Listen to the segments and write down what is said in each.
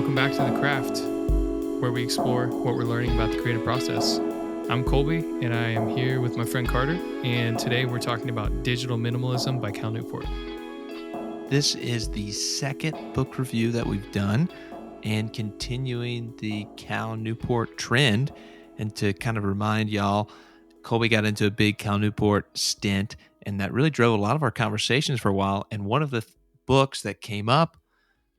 welcome back to The Craft, where we explore what we're learning about the creative process. I'm Colby, and I am here with my friend Carter, and today we're talking about Digital Minimalism by Cal Newport. This is the second book review that we've done, and continuing the Cal Newport trend. And to kind of remind y'all, Colby got into a big Cal Newport stint, and that really drove a lot of our conversations for a while. And one of the books that came up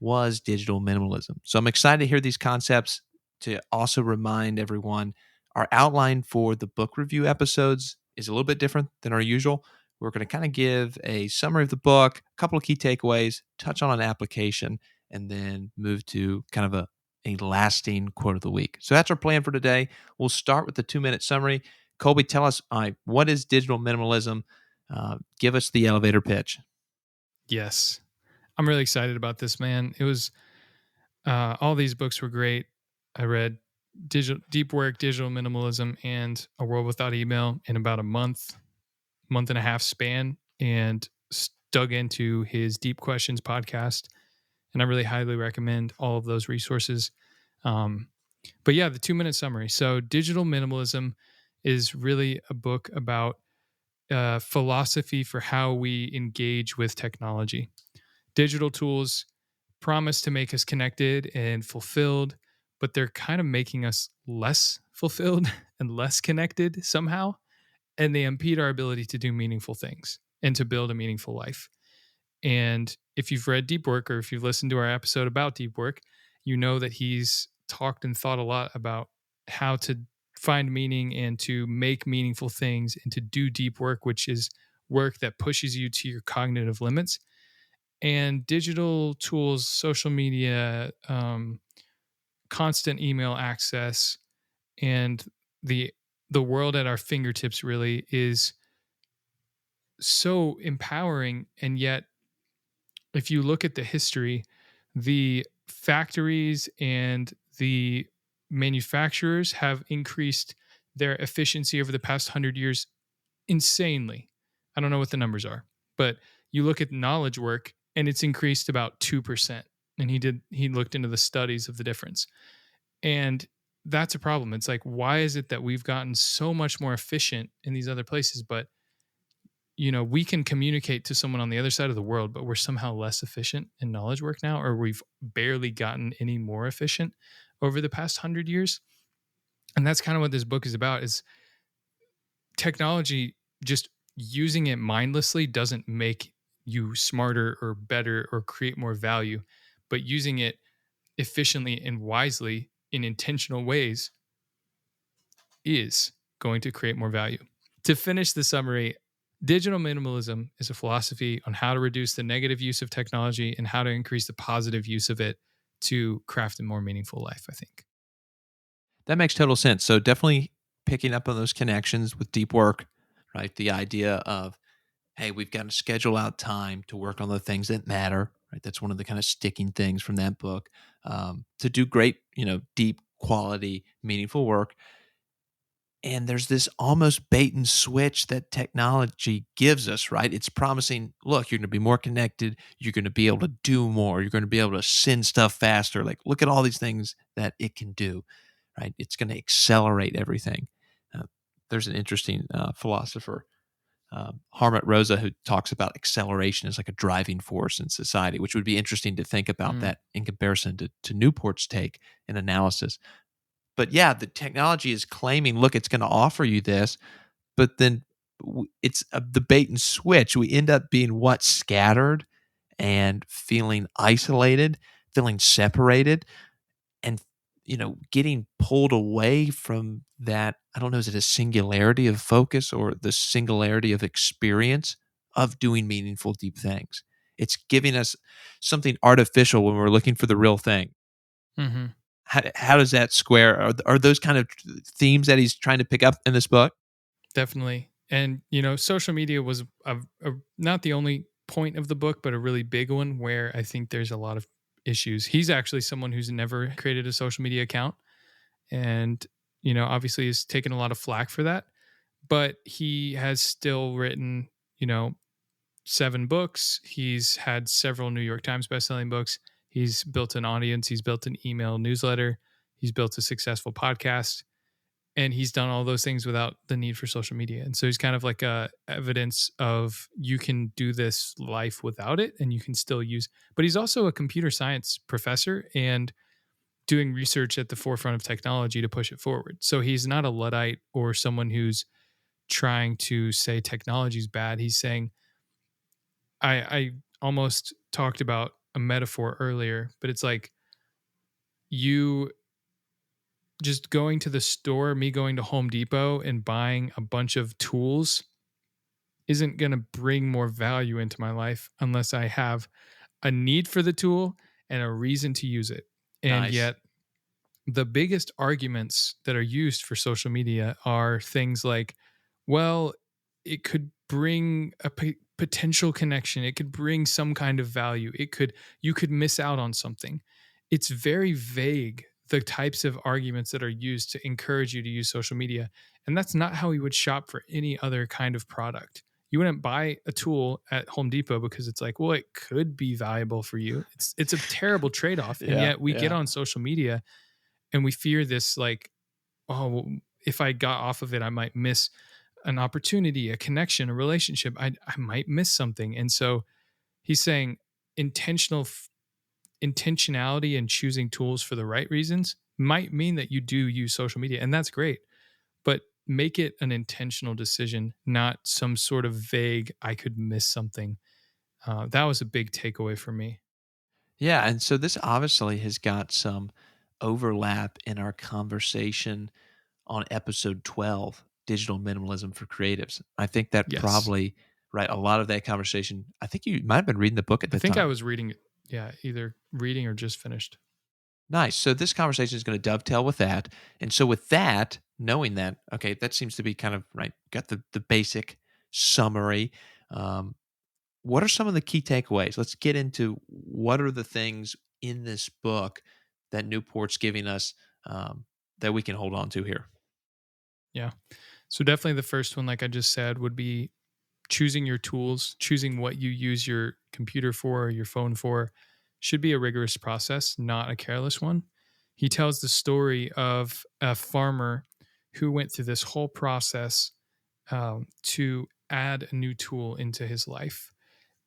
was Digital Minimalism. So I'm excited to hear these concepts, to also remind everyone our outline for the book review episodes is a little bit different than our usual. We're going to kind of give a summary of the book, a couple of key takeaways, touch on an application, and then move to kind of a lasting quote of the week. So that's our plan for today. We'll start with the 2-minute summary. Colby, tell us, what is digital minimalism? Give us the elevator pitch. Yes, I'm really excited about this, man. It was, all these books were great. I read Deep Work, Digital Minimalism, and A World Without Email in about a month and a half span, and dug into his Deep Questions podcast. And I really highly recommend all of those resources. But yeah, the 2-minute summary. So Digital Minimalism is really a book about philosophy for how we engage with technology. Digital tools promise to make us connected and fulfilled, but they're kind of making us less fulfilled and less connected somehow. And they impede our ability to do meaningful things and to build a meaningful life. And if you've read Deep Work, or if you've listened to our episode about Deep Work, you know that he's talked and thought a lot about how to find meaning and to make meaningful things and to do deep work, which is work that pushes you to your cognitive limits. And digital tools, social media, constant email access, and the world at our fingertips really is so empowering. And yet, if you look at the history, the factories and the manufacturers have increased their efficiency over the past 100 years insanely. I don't know what the numbers are, but you look at knowledge work and it's increased about 2%. And he looked into the studies of the difference. And that's a problem. It's like, why is it that we've gotten so much more efficient in these other places, but we can communicate to someone on the other side of the world, but we're somehow less efficient in knowledge work now, or we've barely gotten any more efficient over the past 100 years. And that's kind of what this book is about, is technology, just using it mindlessly doesn't make you smarter or better or create more value, but using it efficiently and wisely in intentional ways is going to create more value. To finish the summary, digital minimalism is a philosophy on how to reduce the negative use of technology and how to increase the positive use of it to craft a more meaningful life, I think. That makes total sense. So definitely picking up on those connections with deep work, right? The idea of, hey, we've got to schedule out time to work on the things that matter, right? That's one of the kind of sticking things from that book, to do great, deep quality, meaningful work. And there's this almost bait and switch that technology gives us, right? It's promising, look, you're going to be more connected. You're going to be able to do more. You're going to be able to send stuff faster. Like, look at all these things that it can do, right? It's going to accelerate everything. There's an interesting philosopher, Harmut Rosa, who talks about acceleration as like a driving force in society, which would be interesting to think about that in comparison to Newport's take and analysis. But yeah, the technology is claiming, look, it's going to offer you this, but then it's the bait and switch. We end up being scattered and feeling isolated, feeling separated, and getting pulled away from that. I don't know, is it a singularity of focus or the singularity of experience of doing meaningful, deep things? It's giving us something artificial when we're looking for the real thing. Mm-hmm. How does that square? Are those kind of themes that he's trying to pick up in this book? Definitely. And, social media was not the only point of the book, but a really big one where I think there's a lot of issues. He's actually someone who's never created a social media account, and, obviously has taken a lot of flack for that, but he has still written, 7 books. He's had several New York Times bestselling books. He's built an audience. He's built an email newsletter. He's built a successful podcast, and he's done all those things without the need for social media. And so he's kind of like a evidence of you can do this life without it, and you can still use. But he's also a computer science professor and doing research at the forefront of technology to push it forward. So he's not a Luddite or someone who's trying to say technology is bad. He's saying, I almost talked about a metaphor earlier, but it's like you just going to the store, me going to Home Depot and buying a bunch of tools isn't going to bring more value into my life unless I have a need for the tool and a reason to use it. And Nice. yet, the biggest arguments that are used for social media are things like, well, it could bring a potential connection. It could bring some kind of value. You could miss out on something. It's very vague, the types of arguments that are used to encourage you to use social media. And that's not how you would shop for any other kind of product. You wouldn't buy a tool at Home Depot because it's like, well, it could be valuable for you. It's a terrible trade-off. And Yeah, yet we get yeah. on social media and we fear this, like, oh, well, if I got off of it, I might miss an opportunity, a connection, a relationship. I might miss something. And so he's saying intentional intentionality and choosing tools for the right reasons might mean that you do use social media, and that's great, but make it an intentional decision, not some sort of vague I could miss something. That was a big takeaway for me. Yeah, and so this obviously has got some overlap in our conversation on episode 12, Digital Minimalism for Creatives. I think that Yes, probably, right, a lot of that conversation, I think you might have been reading the book at I the think I time. was reading it. Yeah, either reading or just finished. Nice. So this conversation is going to dovetail with that. And so with that, knowing that, okay, that seems to be kind of right, got the basic summary. Um, what are some of the key takeaways? Let's get into what are the things in this book that Newport's giving us that we can hold on to here. Yeah. So definitely the first one, like I just said, would be choosing your tools, choosing what you use your computer for or your phone for should be a rigorous process, not a careless one. He tells the story of a farmer who went through this whole process to add a new tool into his life.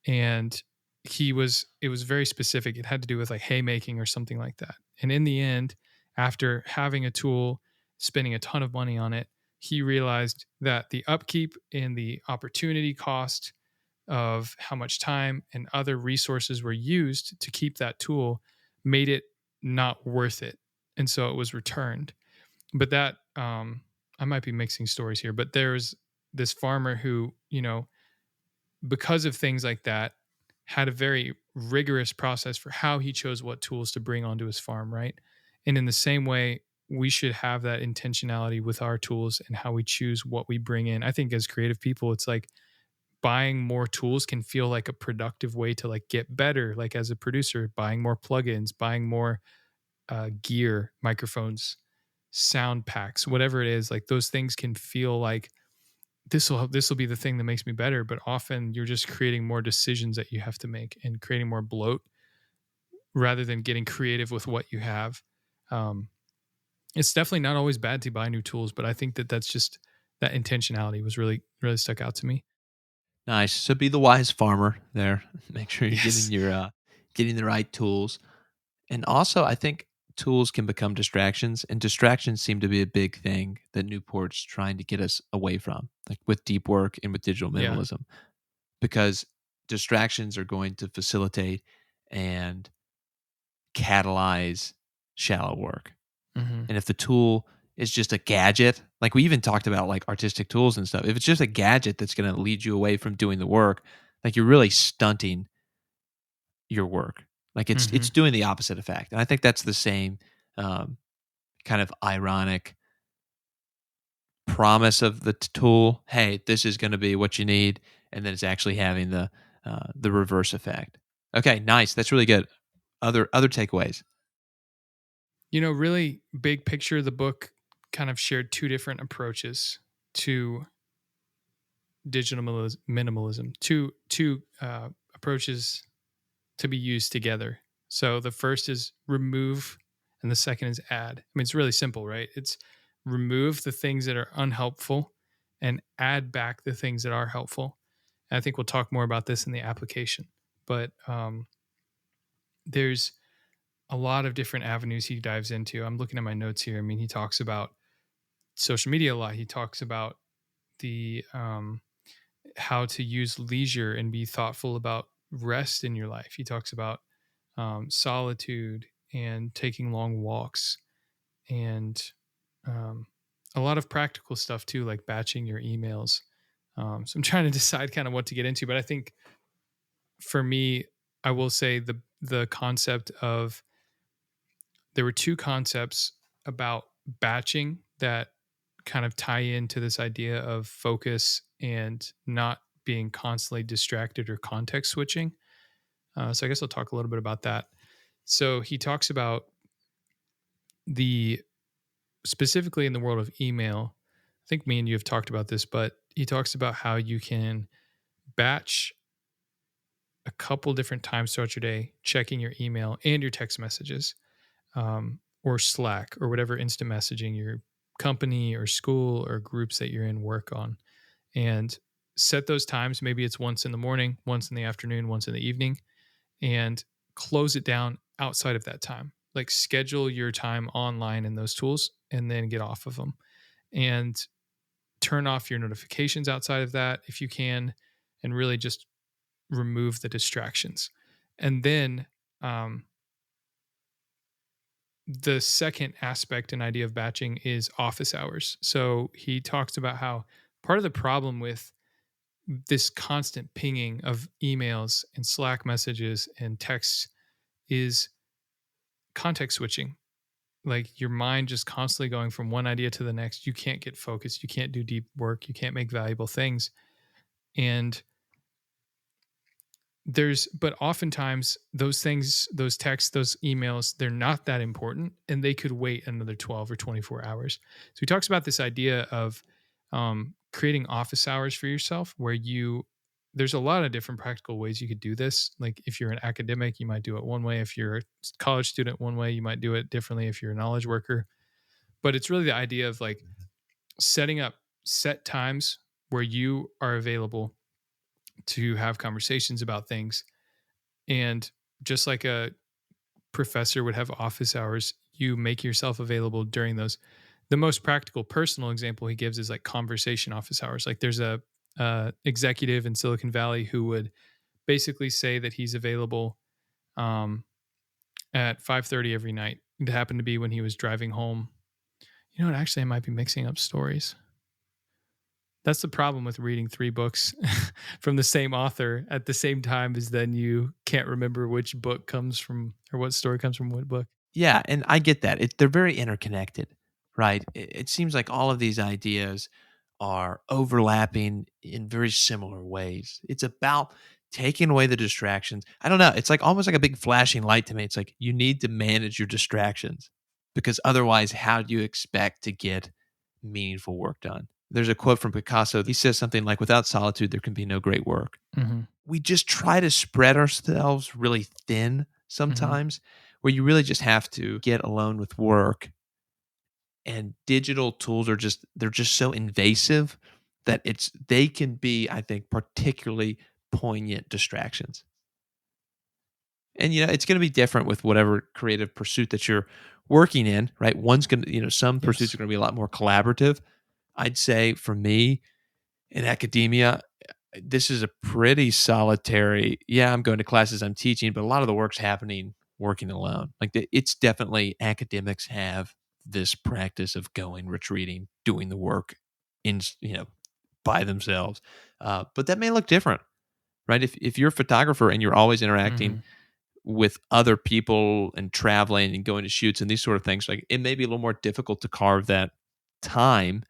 And it was very specific. It had to do with like haymaking or something like that. And in the end, after having a tool, spending a ton of money on it, he realized that the upkeep and the opportunity cost of how much time and other resources were used to keep that tool made it not worth it. And so it was returned. But that, I might be mixing stories here, but there's this farmer who, because of things like that, had a very rigorous process for how he chose what tools to bring onto his farm, right? And in the same way, we should have that intentionality with our tools and how we choose what we bring in. I think as creative people, it's like buying more tools can feel like a productive way to like get better. Like as a producer, buying more plugins, buying more gear, microphones, sound packs, whatever it is. Like those things can feel like this will be the thing that makes me better, but often you're just creating more decisions that you have to make and creating more bloat rather than getting creative with what you have. um, it's definitely not always bad to buy new tools, but I think that that's just that intentionality was really stuck out to me. Nice. So be the wise farmer there. Make sure you're Yes. getting the right tools. And also, I think tools can become distractions, and distractions seem to be a big thing that Newport's trying to get us away from, like with deep work and with digital Yeah. minimalism, because distractions are going to facilitate and catalyze shallow work. Hmm. And if the tool is just a gadget, like we even talked about like artistic tools and stuff, if it's just a gadget that's going to lead you away from doing the work, like you're really stunting your work. Like Hmm. it's doing the opposite effect. And I think that's the same um, kind of ironic promise of the tool. Hey, this is going to be what you need, and then it's actually having the reverse effect. Okay, nice. That's really good. Other takeaways. Really big picture, the book kind of shared two different approaches to digital minimalism, two approaches to be used together. So the first is remove, and the second is add. I mean, it's really simple, right? It's remove the things that are unhelpful and add back the things that are helpful. And I think we'll talk more about this in the application. But there's a lot of different avenues he dives into. I'm looking at my notes here. I mean, he talks about social media a lot. He talks about the how to use leisure and be thoughtful about rest in your life. He talks about solitude and taking long walks and um, a lot of practical stuff too, like batching your emails. So I'm trying to decide kind of what to get into, but I think for me, I will say the concept of there were two concepts about batching that kind of tie into this idea of focus and not being constantly distracted or context switching. So I guess I'll talk a little bit about that. So he talks about the specifically in the world of email. I think me and you have talked about this, but he talks about how you can batch a couple different times throughout your day, checking your email and your text messages, or Slack or whatever instant messaging your company or school or groups that you're in work on, and set those times. Maybe it's once in the morning, once in the afternoon, once in the evening, and close it down outside of that time. Like schedule your time online in those tools and then get off of them, and turn off your notifications outside of that if you can, and really just remove the distractions. And then the second aspect and idea of batching is office hours. So he talks about how part of the problem with this constant pinging of emails and Slack messages and texts is context switching. Like your mind just constantly going from one idea to the next. You can't get focused. You can't do deep work. You can't make valuable things. And but oftentimes those things, those texts, those emails, they're not that important and they could wait another 12 or 24 hours. So he talks about this idea of creating office hours for yourself where there's a lot of different practical ways you could do this. Like if you're an academic, you might do it one way. If you're a college student, one way. You might do it differently if you're a knowledge worker. But it's really the idea of like setting up set times where you are available to have conversations about things. And just like a professor would have office hours, you make yourself available during those. The most practical personal example he gives is like conversation office hours. Like there's a executive in Silicon Valley who would basically say that he's available um, at 5:30 every night. It happened to be when he was driving home. You know what? Actually, I might be mixing up stories. That's the problem with reading 3 books from the same author at the same time, is then you can't remember which book comes from or what story comes from what book. Yeah, and I get that. They're very interconnected, right? It seems like all of these ideas are overlapping in very similar ways. It's about taking away the distractions. I don't know. It's like almost like a big flashing light to me. It's like you need to manage your distractions because otherwise, how do you expect to get meaningful work done? There's a quote from Picasso. He says something like, without solitude, there can be no great work. Mm-hmm. We just try to spread ourselves really thin sometimes, where you really just have to get alone with work. And digital tools they're just so invasive that they can be, I think, particularly poignant distractions. And it's going to be different with whatever creative pursuit that you're working in, right? One's going to, some pursuits are going to be a lot more collaborative. I'd say for me in academia, this is a pretty solitary. Yeah, I'm going to classes, I'm teaching, but a lot of the work's happening working alone. Like it's definitely academics have this practice of going, retreating, doing the work in by themselves. But that may look different, right? If you're a photographer and you're always interacting with other people and traveling and going to shoots and these sort of things, like it may be a little more difficult to carve that time.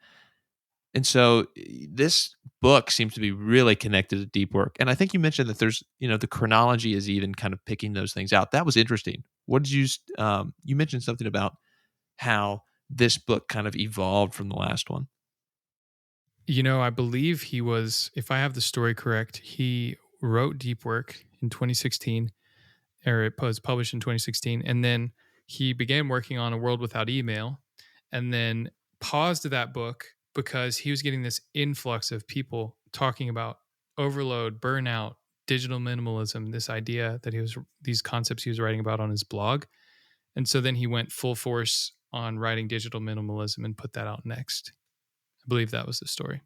And so this book seems to be really connected to deep work. And I think you mentioned that there's, the chronology is even kind of picking those things out. That was interesting. What did you mentioned something about how this book kind of evolved from the last one. I believe he was, if I have the story correct, he wrote Deep Work in 2016. or it was published in 2016. And then he began working on A World Without Email, and then paused that book because he was getting this influx of people talking about overload, burnout, digital minimalism, this idea that these concepts he was writing about on his blog. And so then he went full force on writing digital minimalism and put that out next. I believe that was the story.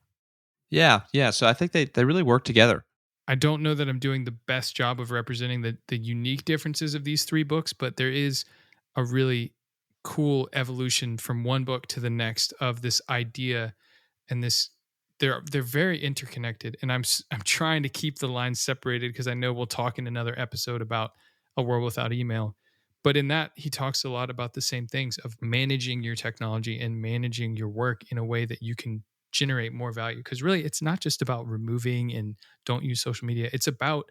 Yeah, yeah. So I think they really work together. I don't know that I'm doing the best job of representing the unique differences of these three books, but there is a really cool evolution from one book to the next of this idea, and this they're very interconnected, and I'm trying to keep the lines separated because I know we'll talk in another episode about A World Without Email. But in that, he talks a lot about the same things of managing your technology and managing your work in a way that you can generate more value. Because really, it's not just about removing and don't use social media. It's about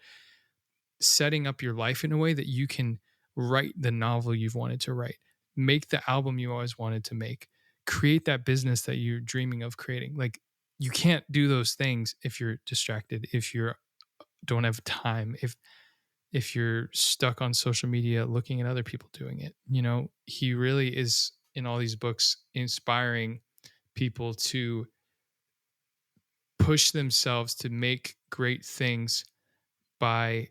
setting up your life in a way that you can write the novel you've wanted to write, make the album you always wanted to make, create that business that you're dreaming of creating. Like, you can't do those things if you're distracted, if you don't have time, if you're stuck on social media looking at other people doing it. He really is in all these books inspiring people to push themselves to make great things by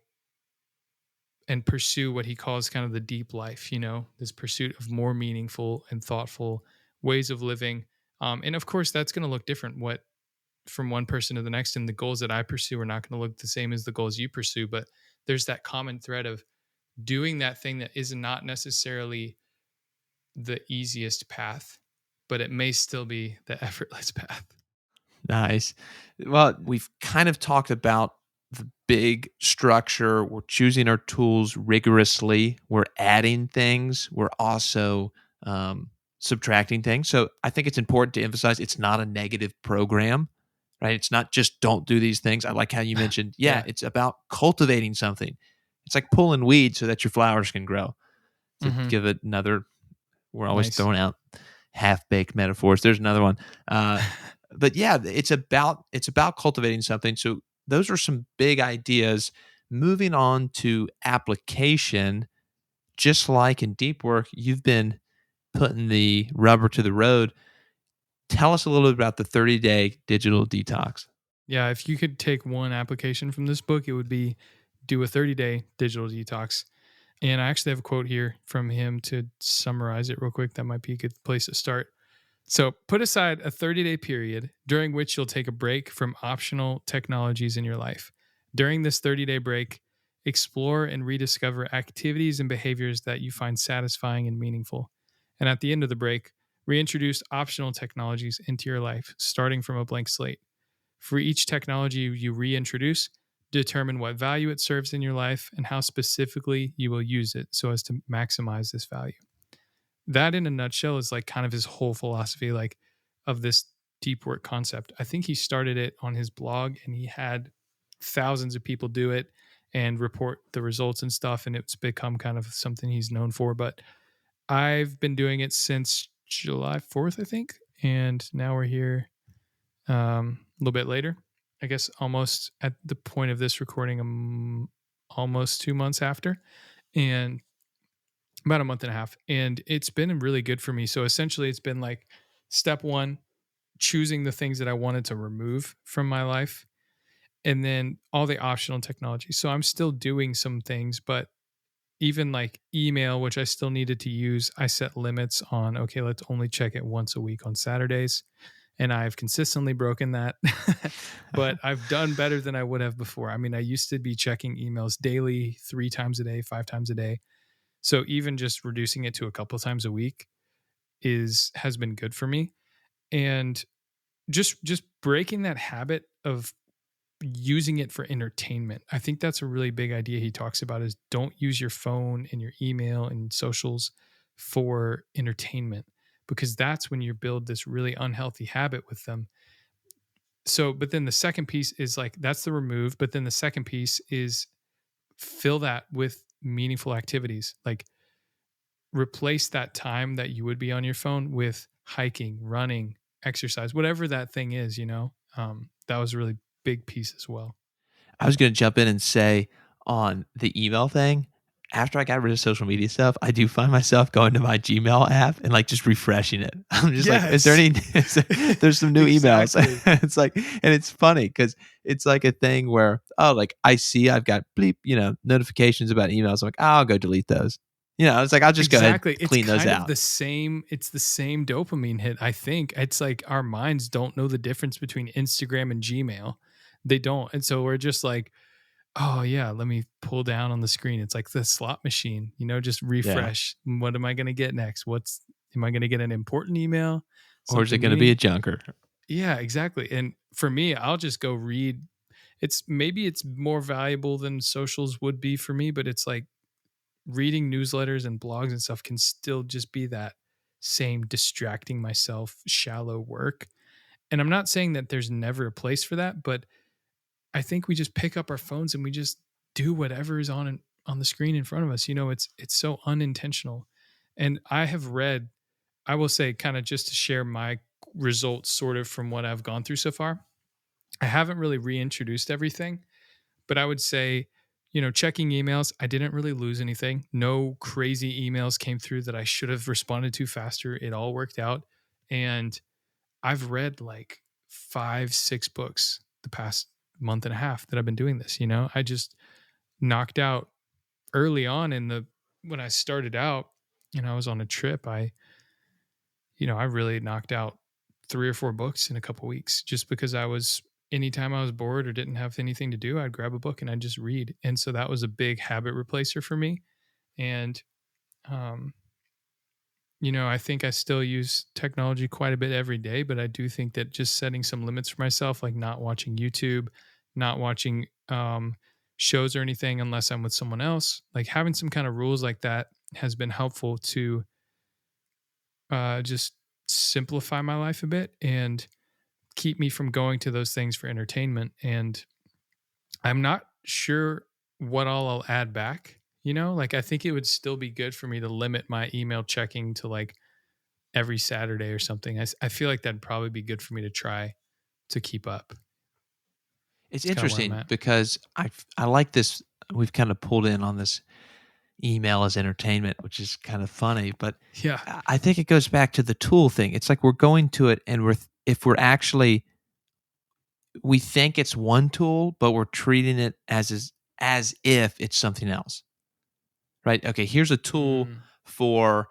and pursue what he calls kind of the deep life, this pursuit of more meaningful and thoughtful ways of living. And of course, that's going to look different from one person to the next. And the goals that I pursue are not going to look the same as the goals you pursue. But there's that common thread of doing that thing that is not necessarily the easiest path, but it may still be the effortless path. Nice. Well, we've kind of talked about the big structure. We're choosing our tools rigorously. We're adding things. We're also subtracting things. So I think it's important to emphasize it's not a negative program, right? It's not just don't do these things. I like how you mentioned, yeah, Yeah. it's about cultivating something. It's like pulling weeds so that your flowers can grow. To Mm-hmm. give it another, we're always Nice. throwing out half-baked metaphors. There's another one. But yeah, it's about cultivating something. So those are some big ideas. Moving on to application, just like in deep work, you've been putting the rubber to the road. Tell us a little bit about the 30-day digital detox. Yeah, if you could take one application from this book, it would be do a 30-day digital detox. And I actually have a quote here from him to summarize it real quick. That might be a good place to start. So, put aside a 30-day period during which you'll take a break from optional technologies in your life. During this 30-day break, explore and rediscover activities and behaviors that you find satisfying and meaningful. And at the end of the break, reintroduce optional technologies into your life, starting from a blank slate. For each technology you reintroduce, determine what value it serves in your life and how specifically you will use it so as to maximize this value. That in a nutshell is like kind of his whole philosophy, like, of this deep work concept. I think he started it on his blog and he had thousands of people do it and report the results and stuff, and it's become kind of something he's known for. But I've been doing it since July 4th, I think, and now we're here a little bit later, I guess, almost at the point of this recording, almost 2 months after, and about a month and a half. And it's been really good for me. So essentially, it's been like step one, choosing the things that I wanted to remove from my life, and then all the optional technology. So I'm still doing some things, but even like email, which I still needed to use, I set limits on, okay, let's only check it once a week on Saturdays. And I've consistently broken that, but I've done better than I would have before. I mean, I used to be checking emails daily, 3 times a day, 5 times a day. So even just reducing it to a couple times a week has been good for me. And just breaking that habit of using it for entertainment. I think that's a really big idea he talks about, is don't use your phone and your email and socials for entertainment, because that's when you build this really unhealthy habit with them. So, but then the second piece is like, that's the remove, but then the second piece is fill that with meaningful activities. Like, replace that time that you would be on your phone with hiking, running, exercise, whatever that thing is. That was a really big piece as well. I was going to jump in and say on the email thing, after I got rid of social media stuff, I do find myself going to my Gmail app and, like, just refreshing it. I'm just like, "Is there Yes. any there's some new emails." Exactly. It's like and it's funny because it's like a thing where, oh, like, I see I've got bleep, notifications about emails. I'm like, "Oh, I'll go delete those." It's like, I'll just go ahead and Exactly. It's clean those kind of out. the same it's the same dopamine hit, I think. It's like our minds don't know the difference between Instagram and Gmail. They don't. And so we're just like, "Oh, yeah, let me pull down on the screen." It's like the slot machine, just Yeah. refresh. What am I gonna get next? Am I gonna get an important email? Or is it Something gonna be a meaning junker? Yeah, exactly. And for me, I'll just go read. Maybe it's more valuable than socials would be for me, but it's like reading newsletters and blogs and stuff can still just be that same distracting myself shallow work. And I'm not saying that there's never a place for that, but I think we just pick up our phones and we just do whatever is on the screen in front of us. It's so unintentional. And I will say, kind of just to share my results sort of from what I've gone through so far. I haven't really reintroduced everything, but I would say, checking emails, I didn't really lose anything. No crazy emails came through that I should have responded to faster. It all worked out. And I've read like 5, 6 books the past month and a half that I've been doing this. I just knocked out early on when I started out, I was on a trip. I really knocked out 3 or 4 books in a couple weeks just because anytime I was bored or didn't have anything to do, I'd grab a book and I'd just read. And so that was a big habit replacer for me. And, um, I think I still use technology quite a bit every day, but I do think that just setting some limits for myself, like not watching YouTube, not watching shows or anything unless I'm with someone else, like having some kind of rules like that has been helpful to just simplify my life a bit and keep me from going to those things for entertainment. And I'm not sure what all I'll add back. Like I think it would still be good for me to limit my email checking to like every Saturday or something. I feel like that'd probably be good for me to try to keep up. It's It's kind of where I'm interesting at. because I like this. We've kind of pulled in on this email as entertainment, which is kind of funny, but Yeah. I think it goes back to the tool thing. It's like we're going to it and if we're actually we think it's one tool, but we're treating it as if it's something else. Right? Okay, here's a tool Mm, for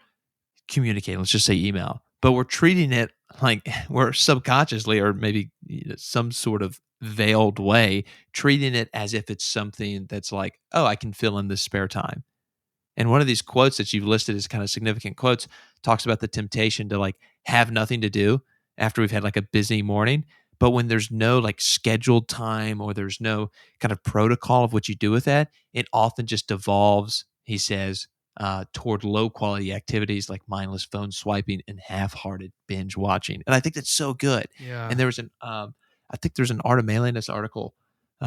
communicating, let's just say email, but we're treating it like we're subconsciously or maybe some sort of veiled way treating it as if it's something that's like, oh, I can fill in this spare time. And one of these quotes that you've listed as kind of significant quotes talks about the temptation to like have nothing to do after we've had like a busy morning. But when there's no like scheduled time or there's no kind of protocol of what you do with that, it often just devolves, he says, toward low quality activities like mindless phone swiping and half hearted binge watching. And I think that's so good. And yeah. there was I think there's an Art of Manliness article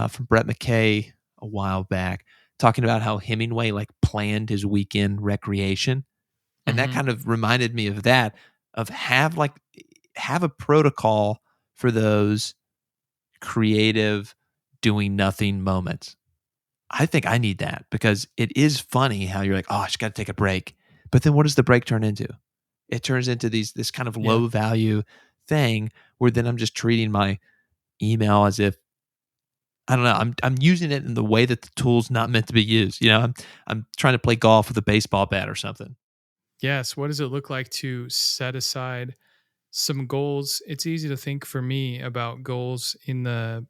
from Brett McKay a while back talking about how Hemingway like planned his weekend recreation. And that Hmm. kind of reminded me of that, of have a protocol for those creative doing nothing moments. I think I need that because it is funny how you're like, oh, I just got to take a break. But then what does the break turn into? It turns into this kind of Yeah. low value thing where then I'm just treating my email as if I don't know. I'm using it in the way that the tool's not meant to be used. I'm trying to play golf with a baseball bat or something. Yes. What does it look like to set aside some goals? It's easy to think for me about goals in the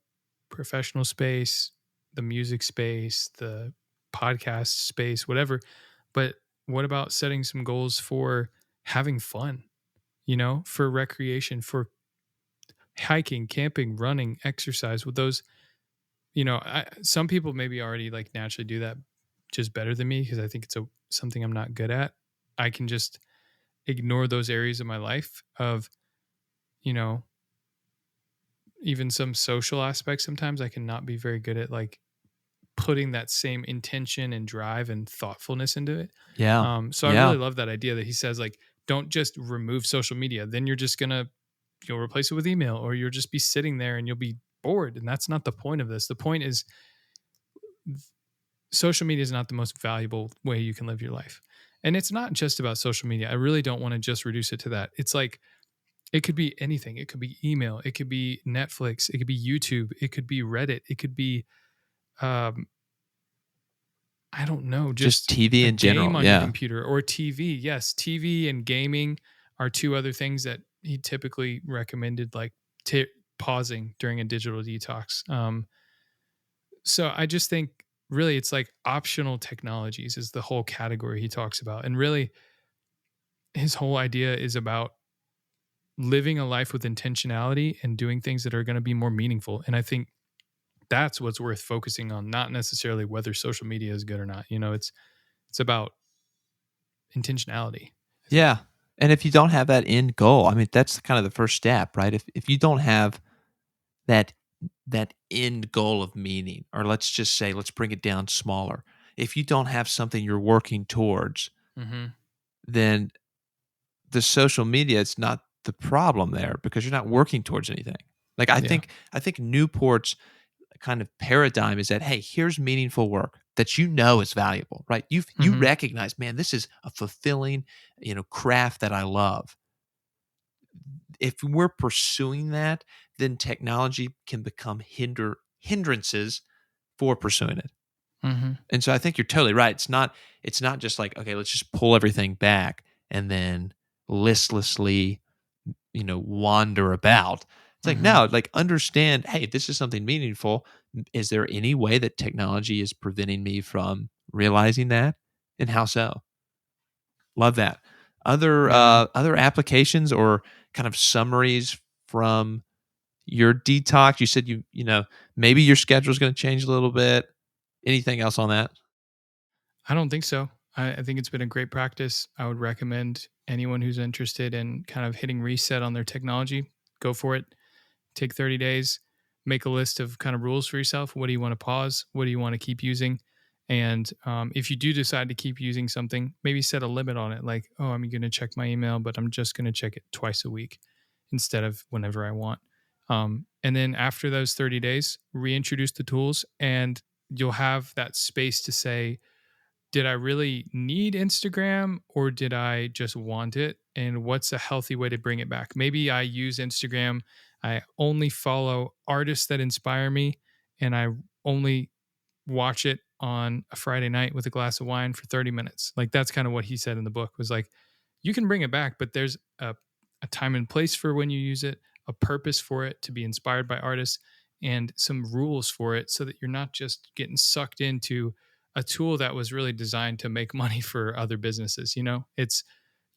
professional space, the music space, the podcast space, whatever. But what about setting some goals for having fun, for recreation, for hiking, camping, running, exercise with those, some people maybe already like naturally do that just better than me because I think it's something I'm not good at. I can just ignore those areas of my life of, you know, even some social aspects. Sometimes I can not be very good at like putting that same intention and drive and thoughtfulness into it. Yeah. So I Yeah. really love that idea that he says like, don't just remove social media. Then you'll replace it with email, or you'll just be sitting there and you'll be bored. And that's not the point of this. The point is social media is not the most valuable way you can live your life. And it's not just about social media. I really don't want to just reduce it to that. It's like it could be anything. It could be email, it could be Netflix, it could be YouTube, it could be Reddit, it could be um I don't know, Just just TV a in general. game on your Yeah. computer or TV. Yes, TV and gaming are two other things that he typically recommended, like pausing during a digital detox. So I just think really it's like optional technologies is the whole category he talks about. And really, his whole idea is about living a life with intentionality and doing things that are going to be more meaningful. And I think that's what's worth focusing on, not necessarily whether social media is good or not. It's about intentionality, I think. Yeah. And if you don't have that end goal, I mean, that's kind of the first step, right? If you don't have that that end goal of meaning, or let's just say, let's bring it down smaller. If you don't have something you're working towards, Hmm. then the social media is not the problem there because you're not working towards anything. Like Yeah. I think Newport's kind of paradigm is that, hey, here's meaningful work that you know is valuable, right? You Hmm. recognize, man, this is a fulfilling, craft that I love. If we're pursuing that, then technology can become hindrances for pursuing it. Hmm. And so I think you're totally right. It's not just like, okay, let's just pull everything back and then listlessly, wander about. It's like, Hmm. no, like understand, hey, this is something meaningful. Is there any way that technology is preventing me from realizing that? And how so? Love that. Yeah, man. Other applications or kind of summaries from your detox? You said maybe your schedule is going to change a little bit. Anything else on that? I don't think so. I think it's been a great practice. I would recommend anyone who's interested in kind of hitting reset on their technology, go for it. Take 30 days, make a list of kind of rules for yourself. What do you want to pause? What do you want to keep using? And if you do decide to keep using something, maybe set a limit on it. Like, oh, I'm going to check my email, but I'm just going to check it twice a week instead of whenever I want. And then after those 30 days, reintroduce the tools and you'll have that space to say, did I really need Instagram or did I just want it? And what's a healthy way to bring it back? Maybe I use Instagram. I only follow artists that inspire me and I only watch it on a Friday night with a glass of wine for 30 minutes. Like that's kind of what he said in the book was like, you can bring it back, but there's a time and place for when you use it, a purpose for it to be inspired by artists, and some rules for it so that you're not just getting sucked into a tool that was really designed to make money for other businesses. It's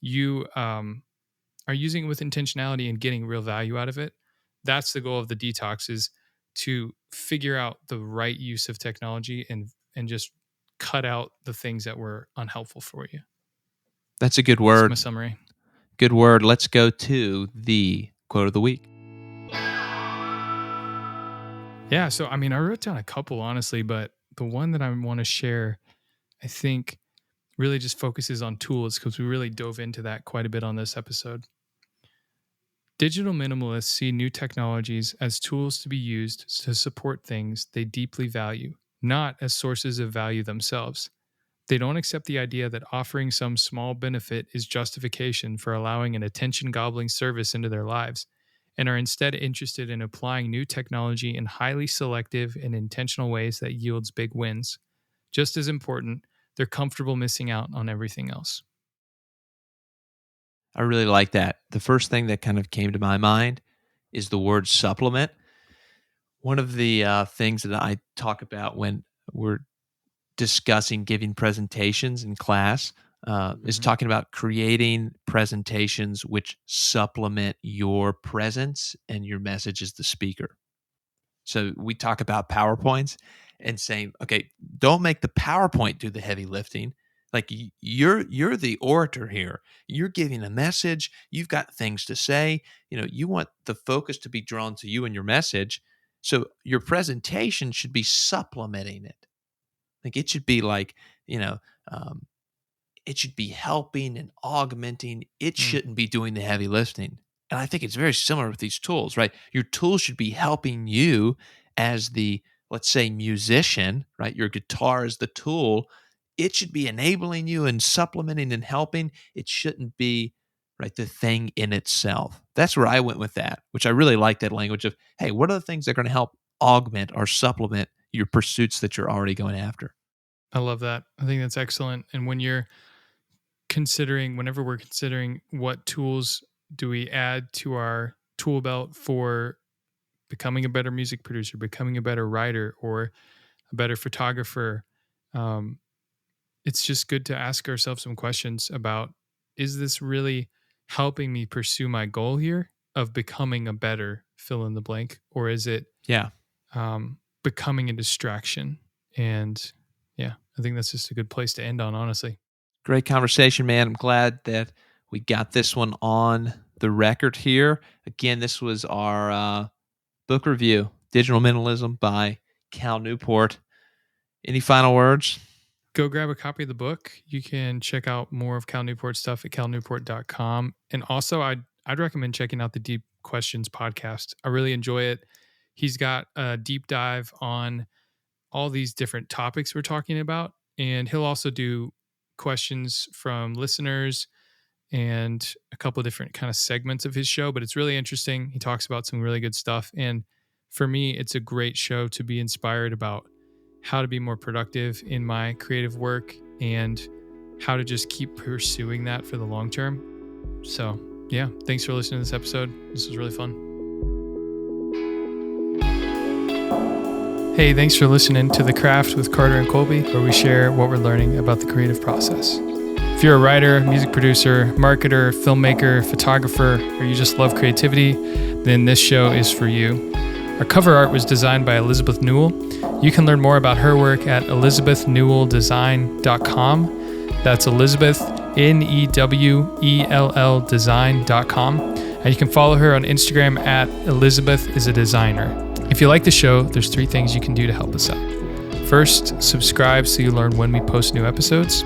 you are using it with intentionality and getting real value out of it. That's the goal of the detox is to figure out the right use of technology and just cut out the things that were unhelpful for you. That's a good That's my word. summary. Good word. Let's go to the quote of the week. Yeah, so I mean, I wrote down a couple honestly, but the one that I want to share, I think really just focuses on tools because we really dove into that quite a bit on this episode. Digital minimalists see new technologies as tools to be used to support things they deeply value, not as sources of value themselves. They don't accept the idea that offering some small benefit is justification for allowing an attention gobbling service into their lives, and are instead interested in applying new technology in highly selective and intentional ways that yields big wins. Just as important, they're comfortable missing out on everything else. I really like that. The first thing that kind of came to my mind is the word supplement. One of the things that I talk about when we're discussing giving presentations in class is Mhm. talking about creating presentations which supplement your presence and your message as the speaker. So we talk about PowerPoints and saying, okay, don't make the PowerPoint do the heavy lifting. Like you're the orator here. You're giving a message. You've got things to say. You want the focus to be drawn to you and your message. So your presentation should be supplementing it. Like it should be like, you know, um, it should be helping and augmenting. It Mm. shouldn't be doing the heavy lifting. And I think it's very similar with these tools, right? Your tools should be helping you as the let's say, musician, right? Your guitar is the tool. It should be enabling you and supplementing and helping. It shouldn't be, right, the thing in itself. That's where I went with that, which I really like that language of, hey, what are the things that are going to help augment or supplement your pursuits that you're already going after? I love that. I think that's excellent. And whenever we're considering what tools do we add to our tool belt for becoming a better music producer, becoming a better writer, or a better photographer, um, it's just good to ask ourselves some questions about, is this really helping me pursue my goal here of becoming a better fill in the blank, or is it Yeah. becoming a distraction? And yeah, I think that's just a good place to end on, honestly. Great conversation, man. I'm glad that we got this one on the record here. Again, this was our book review, Digital Minimalism by Cal Newport. Any final words? Go grab a copy of the book. You can check out more of Cal Newport stuff at calnewport.com. And also, I'd recommend checking out the Deep Questions podcast. I really enjoy it. He's got a deep dive on all these different topics we're talking about. And he'll also do questions from listeners and a couple of different kind of segments of his show. But it's really interesting. He talks about some really good stuff. And for me, it's a great show to be inspired about how to be more productive in my creative work and how to just keep pursuing that for the long term. So yeah, thanks for listening to this episode. This was really fun. Hey, thanks for listening to The Craft with Carter and Colby, where we share what we're learning about the creative process. If you're a writer, music producer, marketer, filmmaker, photographer, or you just love creativity, then this show is for you. Our cover art was designed by Elizabeth Newell. You can learn more about her work at elizabethnewelldesign.com. That's Elizabeth, Newell design.com. And you can follow her on Instagram at ElizabethIsADesigner. If you like the show, there's 3 things you can do to help us out. First, subscribe so you learn when we post new episodes.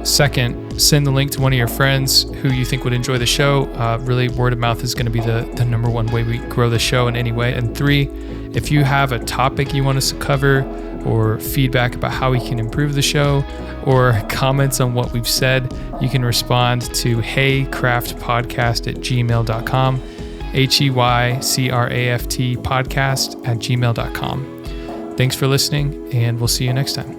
Second, send the link to one of your friends who you think would enjoy the show. Really, word of mouth is going to be the number one way we grow the show in any way. And 3, if you have a topic you want us to cover, or feedback about how we can improve the show, or comments on what we've said, you can respond to heycraftpodcast@gmail.com, HEYCRAFT podcast@gmail.com. Thanks for listening, and we'll see you next time.